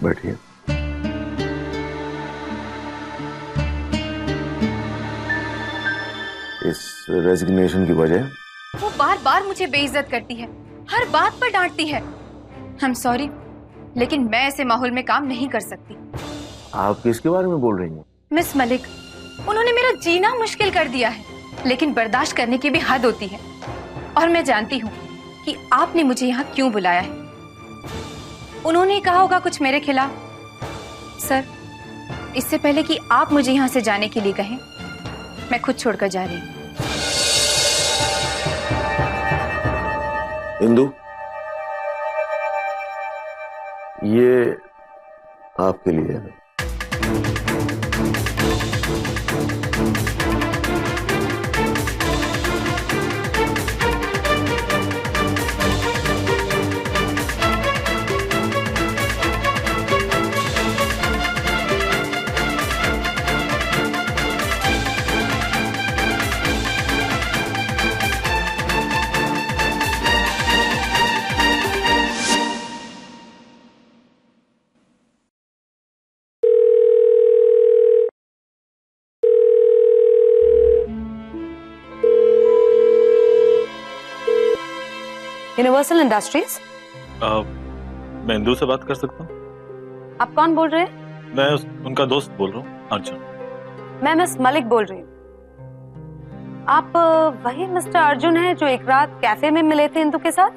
बैठिए। इस रेजिग्नेशन की वजह? वो बार बार मुझे बेइज्जत करती है, हर बात पर डांटती है। I'm sorry, लेकिन मैं ऐसे माहौल में काम नहीं कर सकती। आप किसके बारे में बोल रही हैं? मिस मलिक, उन्होंने मेरा जीना मुश्किल कर दिया है, लेकिन बर्दाश्त करने की भी हद होती है। और मैं जानती हूँ कि आपने मुझे यहाँ क्यों बुलाया है। उन्होंने कहा होगा कुछ मेरे खिलाफ। सर, इससे पहले कि आप मुझे यहाँ से जाने के लिए कहें, मैं खुद छोड़कर जा रही हूँ। इंदु, ये आपके लिए है। Universal industries. मैं इंदु से बात कर सकता हूँ? आप कौन बोल रहे हैं? मैं उनका दोस्त बोल रहा हूँ, अर्जुन। मैं मिस मलिक बोल रही हूँ। आप वही मिस्टर अर्जुन हैं जो एक रात कैफे में मिले थे इंदु के साथ?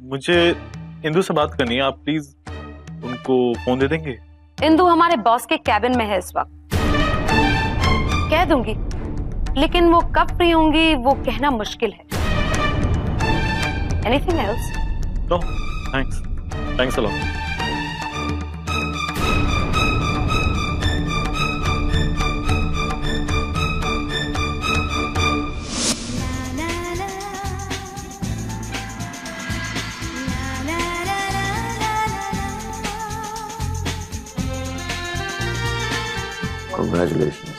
मुझे इंदु से बात करनी है, आप प्लीज उनको फोन दे देंगे? इंदु हमारे बॉस के कैबिन में है इस वक्त। कह दूंगी, लेकिन वो कब फ्री होंगी वो कहना मुश्किल है। Anything else? No, thanks. Thanks a lot. Congratulations.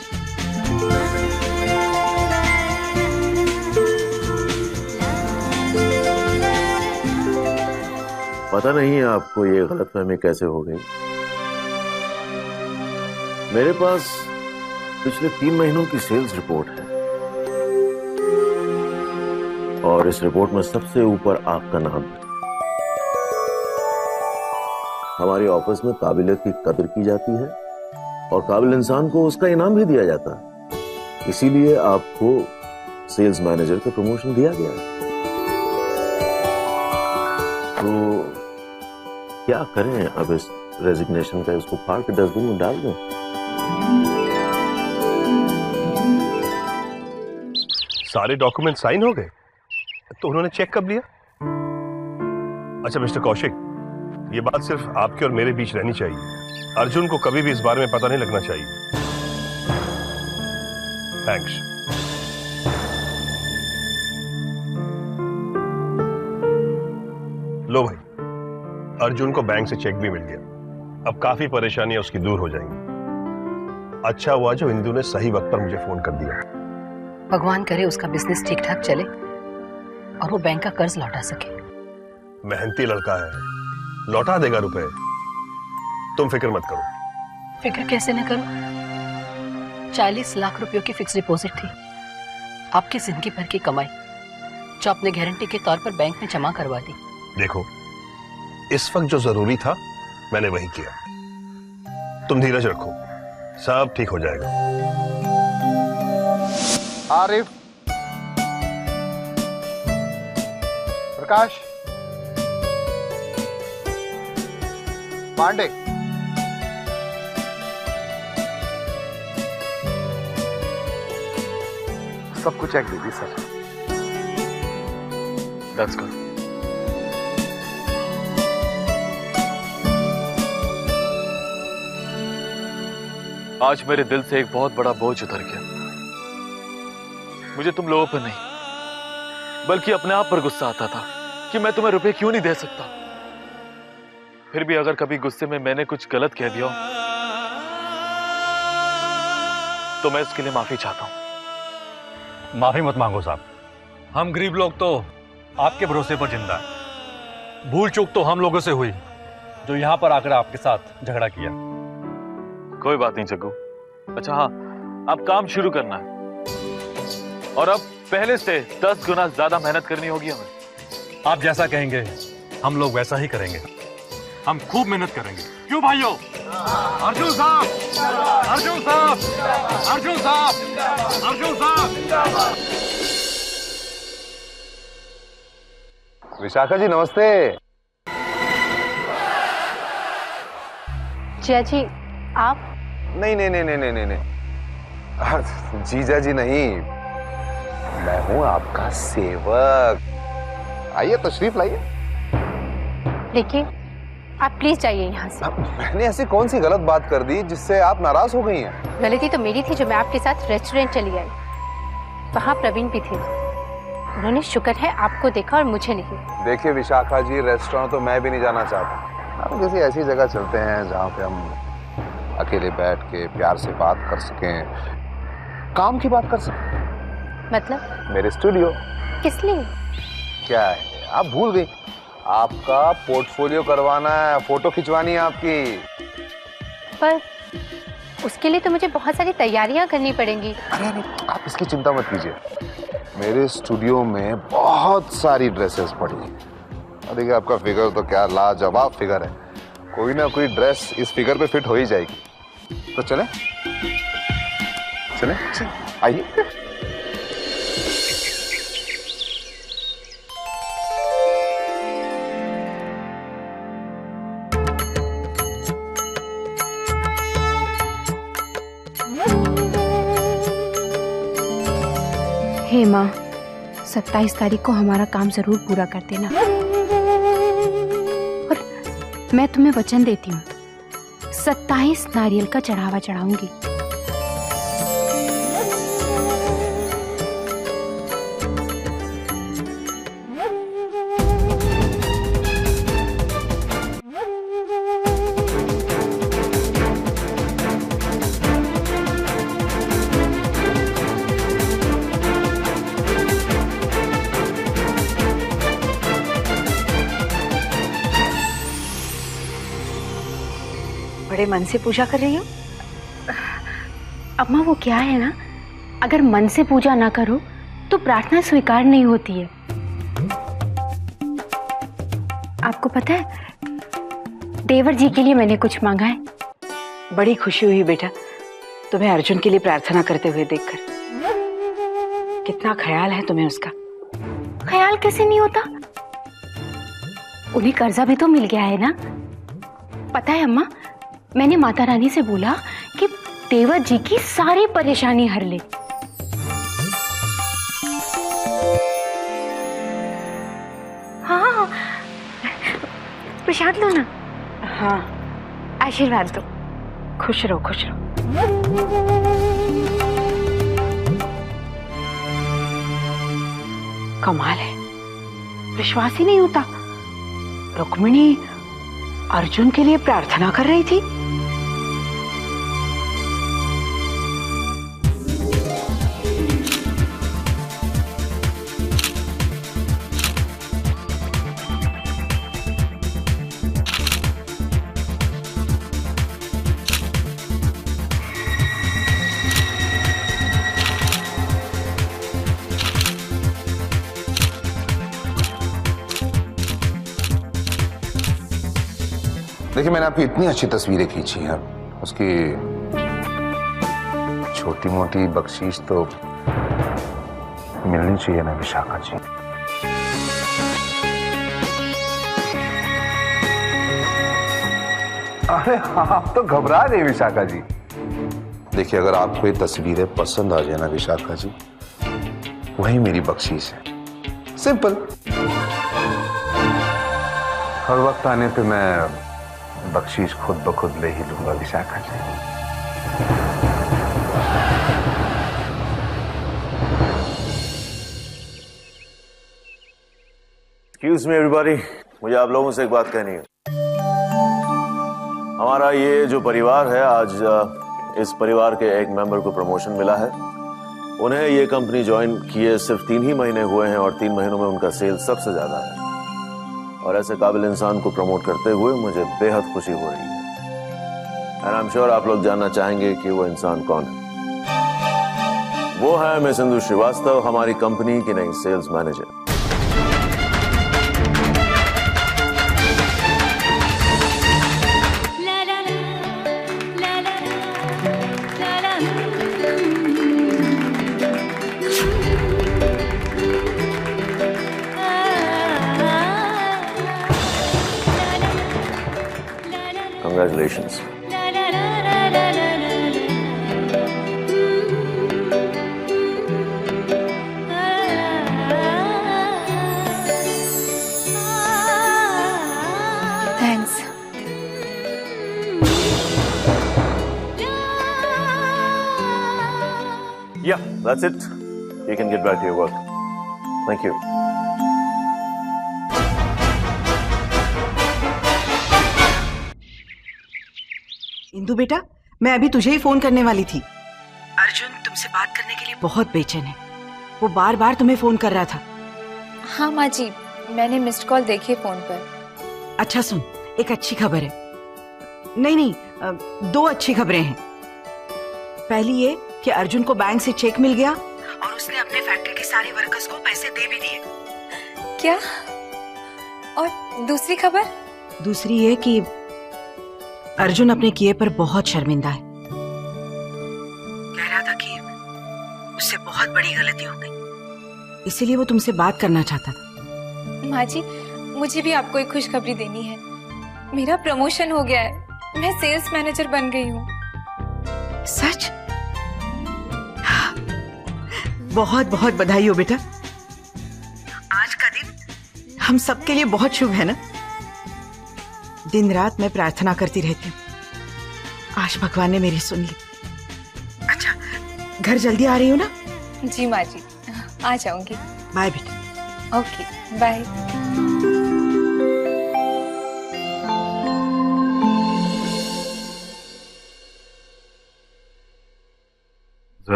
पता नहीं आपको ये गलतफहमी कैसे हो गई। मेरे पास पिछले 3 महीनों की सेल्स रिपोर्ट है और इस रिपोर्ट में सबसे ऊपर आपका नाम है। हमारे ऑफिस में काबिलियत की कदर की जाती है और काबिल इंसान को उसका इनाम भी दिया जाता है। इसीलिए आपको सेल्स मैनेजर का प्रमोशन दिया गया है। तो क्या करें अब इस रेजिग्नेशन का? इसको फाड़ के डस्टबिन में डाल दूं? सारे डॉक्यूमेंट साइन हो गए तो उन्होंने चेक कब लिया? अच्छा मिस्टर कौशिक, ये बात सिर्फ आपके और मेरे बीच रहनी चाहिए। अर्जुन को कभी भी इस बारे में पता नहीं लगना चाहिए। थैंक्स। लो भाई, अर्जुन को बैंक से चेक भी मिल गया। अब काफी परेशानियां उसकी दूर हो जाएंगी। अच्छा हुआ जो इंदु ने सही वक्त पर मुझे फोन कर दिया। भगवान करे उसका बिजनेस ठीक ठाक चले और वो बैंक का कर्ज लौटा सके। मेहनती लड़का है, लौटा देगा रुपए। तुम फिक्र मत करो। फिक्र कैसे न करूं? 40 लाख रुपयों की फिक्स डिपॉजिट थी, आपकी जिंदगी भर की कमाई, जो आपने गारंटी के तौर पर बैंक में जमा करवा दी। देखो, इस वक्त जो जरूरी था मैंने वही किया। तुम धीरज रखो, सब ठीक हो जाएगा। आरिफ, प्रकाश, पांडे, सब कुछ चेक दीजिए सर। That's good. आज मेरे दिल से एक बहुत बड़ा बोझ उतर गया। मुझे तुम लोगों पर नहीं बल्कि अपने आप पर गुस्सा आता था कि मैं तुम्हें रुपए क्यों नहीं दे सकता। फिर भी अगर कभी गुस्से में मैंने कुछ गलत कह दिया तो मैं इसके लिए माफी चाहता हूं। माफी मत मांगो साहब, हम गरीब लोग तो आपके भरोसे पर जिंदा हैं। भूल चूक तो हम लोगों से हुई, जो यहाँ पर आकर आपके साथ झगड़ा किया। कोई बात नहीं जग्गू। अच्छा हाँ, अब काम शुरू करना है और अब पहले से 10 गुना ज्यादा मेहनत करनी होगी हमें। आप जैसा कहेंगे हम लोग वैसा ही करेंगे। हम खूब मेहनत करेंगे, क्यों भाइयों? अर्जुन साहब, अर्जुन साहब, अर्जुन साहब, अर्जुन साहब। विशाखा जी नमस्ते। जिया जी आप? नहीं नहीं नहीं नहीं नहीं नहीं, जीजा जी नहीं, मैं हूं आपका सेवक। आइए तशरीफ लाइए। देखिए आप प्लीज जाइए यहाँ से। मैंने ऐसी कौन सी गलत बात कर दी जिससे आप नाराज हो गई हैं? गलती तो मेरी थी जो मैं आपके साथ रेस्टोरेंट चली आई। वहाँ प्रवीण भी थे, उन्होंने शुक्र है आपको देखा और मुझे नहीं। देखिए विशाखा जी, रेस्टोरेंट तो मैं भी नहीं जाना चाहता। हम किसी ऐसी जगह चलते हैं जहाँ पे हम अकेले बैठ के प्यार से बात कर सकें, काम की बात कर सकें। मतलब? मेरे स्टूडियो। किस लिए? क्या है, आप भूल गई? आपका पोर्टफोलियो करवाना है, फोटो खिंचवानी है आपकी। पर उसके लिए तो मुझे बहुत सारी तैयारियां करनी पड़ेंगी। अरे आप इसकी चिंता मत कीजिए, मेरे स्टूडियो में बहुत सारी ड्रेसेस पड़ी हैं। देखिए आपका फिगर तो क्या लाजवाब फिगर है, कोई ना कोई ड्रेस इस फिगर पे फिट हो ही जाएगी। तो चले चले आइए। हे माँ, 27 तारीख को हमारा काम जरूर पूरा कर देना। और मैं तुम्हें वचन देती हूँ 27 नारियल का चढ़ावा चढ़ाऊंगी। बड़े मन से पूजा कर रही हो? अम्मा वो क्या है ना, अगर मन से पूजा ना करो तो प्रार्थना स्वीकार नहीं होती है। आपको पता है, देवर जी के लिए मैंने कुछ मांगा है। बड़ी खुशी हुई बेटा तुम्हें अर्जुन के लिए प्रार्थना करते हुए देखकर। कितना ख्याल है तुम्हें उसका। ख्याल कैसे नहीं होता, उन्हें कर्जा भी तो मिल गया है ना। पता है अम्मा, मैंने माता रानी से बोला कि देवर जी की सारी परेशानी हर ले। हाँ, प्रसाद लो ना। हाँ, आशीर्वाद दो। खुश रहो खुश रहो। कमाल है, विश्वास ही नहीं होता, रुक्मिणी अर्जुन के लिए प्रार्थना कर रही थी। देखिए मैंने आपकी इतनी अच्छी तस्वीरें खींची हैं, उसकी छोटी मोटी बख्शीश तो मिलनी चाहिए ना विशाखा जी। अरे आप तो घबरा रहे विशाखा जी। देखिए अगर आपको ये तस्वीरें पसंद आ जाए ना विशाखा जी, वही मेरी बख्शीश है। सिंपल। हर वक्त आने पे मैं बख्शीश खुद ब खुद ले ही लूंगा Vishakha ji. Excuse me everybody, मुझे आप लोगों से एक बात कहनी है। हमारा ये जो परिवार है, आज इस परिवार के एक मेंबर को प्रमोशन मिला है। उन्हें ये कंपनी ज्वाइन किए सिर्फ 3 ही महीने हुए हैं और 3 महीनों में उनका सेल सबसे ज्यादा है। और ऐसे काबिल इंसान को प्रमोट करते हुए मुझे बेहद खुशी हो रही है। एंड आई एम श्योर आप लोग जानना चाहेंगे कि वो इंसान कौन है। वो है मिस इंदु श्रीवास्तव, हमारी कंपनी की नई sales manager. Congratulations. Thanks. Yeah, that's it. You can get back to your work. Thank you. Indu बेटा, मैं अभी तुझे ही फोन करने वाली थी। अर्जुन तुमसे बात करने के लिए बहुत बेचैन है। वो बार बार तुम्हें फोन कर रहा था। हाँ माँ जी, मैंने मिस्ड कॉल देखी है फोन पर। अच्छा सुन, एक अच्छी खबर है। नहीं, दो अच्छी खबरें हैं। पहली ये कि अर्जुन को बैंक से चेक मिल गया और उसने अपने फैक्ट्री के सारे वर्कर्स को पैसे दे भी दिए। क्या? और दूसरी खबर? दूसरी ये कि अर्जुन अपने किए पर बहुत शर्मिंदा है। कह रहा था कि उससे बहुत बड़ी गलती हो गई, इसीलिए वो तुमसे बात करना चाहता था। माँ जी, मुझे भी आपको एक खुशखबरी देनी है। मेरा प्रमोशन हो गया है, मैं सेल्स मैनेजर बन गई हूँ। सच? बहुत बहुत बधाई हो बेटा। आज का दिन हम सबके लिए बहुत शुभ है ना। दिन रात मैं प्रार्थना करती रहती हूँ, आज भगवान ने मेरी सुन ली। अच्छा, घर जल्दी आ रही हो ना? जी माँ जी, आ जाऊंगी। बाय बेटा। Okay, bye.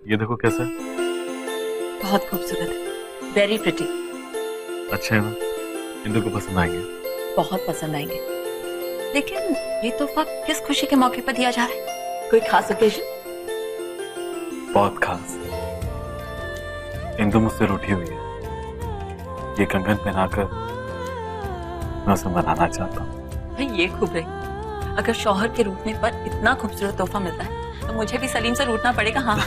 ये देखो कैसा है। बहुत खूबसूरत है, वेरी प्रिटी। अच्छा है ना, इंदु को पसंद आएंगे। बहुत पसंद आएंगे। लेकिन ये तोहफा किस खुशी के मौके पर दिया जा रहा है? कोई खास ओकेजन? बहुत खास। इंदु मुझसे रूठी हुई है, ये कंगन पहनाकर मैं उसे मनाना चाहता हूँ। भाई ये खूब रही। अगर शौहर के रूठने पर इतना खूबसूरत तोहफा मिलता है तो मुझे भी सलीम से रूठना पड़ेगा। हाँ।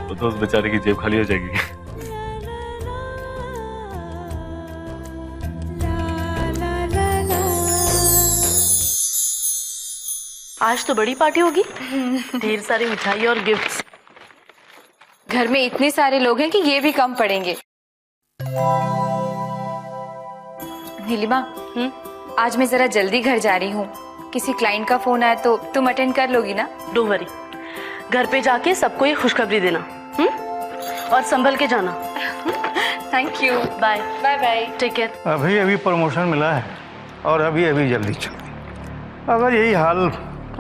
तो उस बेचारे की जेब खाली हो जाएगी। आज तो बड़ी पार्टी होगी, ढेर सारी मिठाई और गिफ्ट्स। घर में इतने सारे लोग हैं कि ये भी कम पड़ेंगे। नीलिमा, आज मैं जरा जल्दी घर जा रही हूँ। किसी क्लाइंट का फोन आया तो तुम अटेंड कर लोगी ना? डोंट वरी, घर पे जाके सबको ये खुशखबरी देना। और संभल के जाना। Thank you. Bye bye bye, take care. अभी प्रमोशन मिला है और अभी जल्दी चल। अगर यही हाल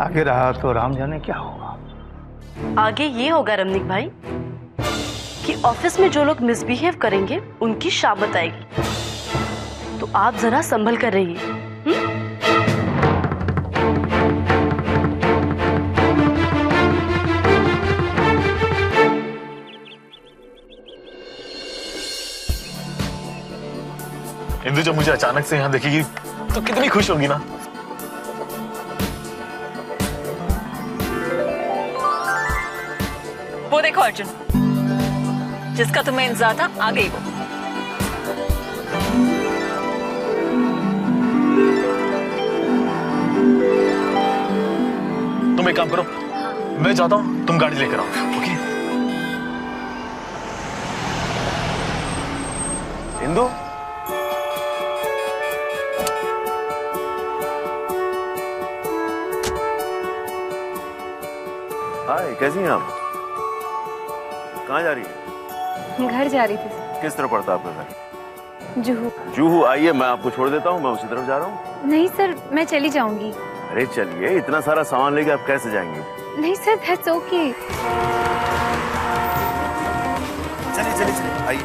आगे रहा तो राम जाने क्या होगा। आगे ये होगा रमनीक भाई कि ऑफिस में जो लोग मिसबिहेव करेंगे उनकी शामत आएगी, तो आप जरा संभल कर रहिए। इंदु जब मुझे अचानक से यहाँ देखेगी तो कितनी खुश होगी ना। वो देखो अर्जुन, जिसका तुम्हें इंतजार था आ गई वो। तुम एक काम करो, मैं जाता हूँ, तुम गाड़ी लेकर आओ। ओके? इंदु, हाय, कैसी हैं आप? कहाँ जा रही है? घर जा रही थी। किस तरफ पड़ता है आपका घर? जुहू। जुहू, आइए मैं आपको छोड़ देता हूँ, मैं उसी तरफ जा रहा हूँ। नहीं सर, मैं चली जाऊंगी। अरे चलिए, इतना सारा सामान लेके आप कैसे जाएंगे? नहीं सर, दैट्स ओके। चलिए चलिए चलिए, आइए।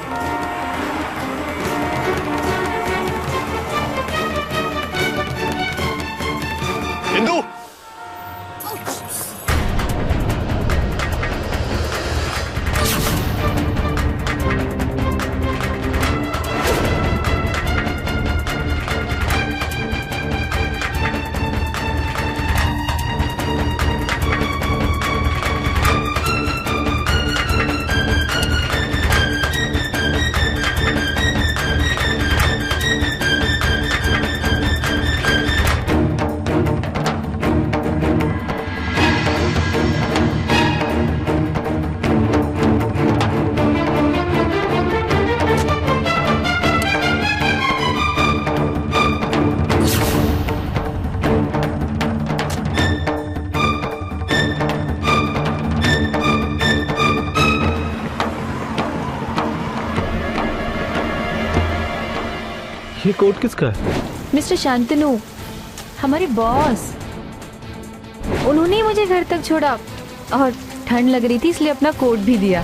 ये कोट किसका है? मिस्टर शांतनु, हमारे बॉस, उन्होंने ही मुझे घर तक छोड़ा और ठंड लग रही थी इसलिए अपना कोट भी दिया।